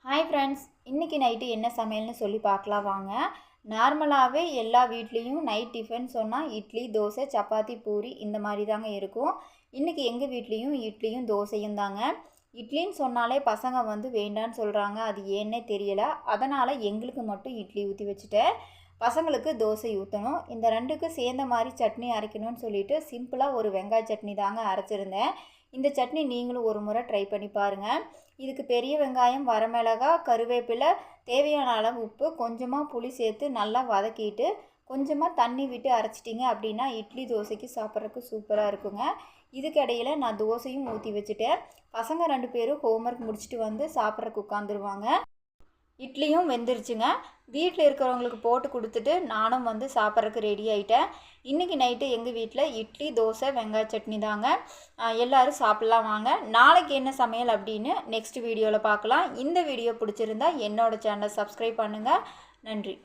Hi friends, இன்றைக்கி night என்ன சமையல்னு சொல்லி பார்க்கலாம் வாங்க. நார்மலாகவே எல்லா வீட்லேயும் நைட் டிஃபன் சொன்னால் இட்லி, தோசை, சப்பாத்தி, பூரி இந்த மாதிரி தாங்க இருக்கும். இன்றைக்கி எங்கள் வீட்லேயும் இட்லியும் தோசையும் தாங்க. இட்லின்னு சொன்னாலே பசங்க வேண்டான்னு சொல்கிறாங்க, அது ஏன்னே தெரியலை. அதனால் எங்களுக்கு மட்டும் இட்லி ஊற்றி வச்சுட்டேன். பசங்களுக்கு தோசை ஊற்றணும். இந்த ரெண்டுக்கும் சேர்ந்த மாதிரி சட்னி அரைக்கணும்னு சொல்லிட்டு சிம்பிளாக ஒரு வெங்காய சட்னி தாங்க அரைச்சிருந்தேன். இந்த சட்னி நீங்களும் ஒரு முறை ட்ரை பண்ணி பாருங்கள். இதுக்கு பெரிய வெங்காயம், வரமிளகாய், கருவேப்பிலை, தேவையான அளவு உப்பு, கொஞ்சமாக புளி சேர்த்து நல்லா வதக்கிட்டு கொஞ்சமாக தண்ணி விட்டு அரைச்சிட்டிங்க அப்படின்னா இட்லி தோசைக்கு சாப்பிட்றதுக்கு சூப்பராக இருக்குங்க. இதுக்கிடையில் நான் தோசையும் ஊற்றி வச்சுட்டேன். பசங்க 2 பேரும் ஹோம்ஒர்க் முடிச்சுட்டு சாப்பிட்றதுக்கு உட்காந்துருவாங்க. இட்லியும் வெந்துருச்சுங்க. வீட்டில் இருக்கிறவங்களுக்கு போட்டு கொடுத்துட்டு நானும் சாப்பிட்றதுக்கு ரெடி ஆகிட்டேன். இன்றைக்கி நைட்டு எங்கள் வீட்டில் இட்லி, தோசை, வெங்காய சட்னி தாங்க. எல்லோரும் சாப்பிட்லாம் வாங்க. நாளைக்கு என்ன சமையல் அப்படின்னு நெக்ஸ்ட் வீடியோவில் பார்க்கலாம். இந்த வீடியோ பிடிச்சிருந்தா என்னோடய சேனலை சப்ஸ்கிரைப் பண்ணுங்கள். நன்றி.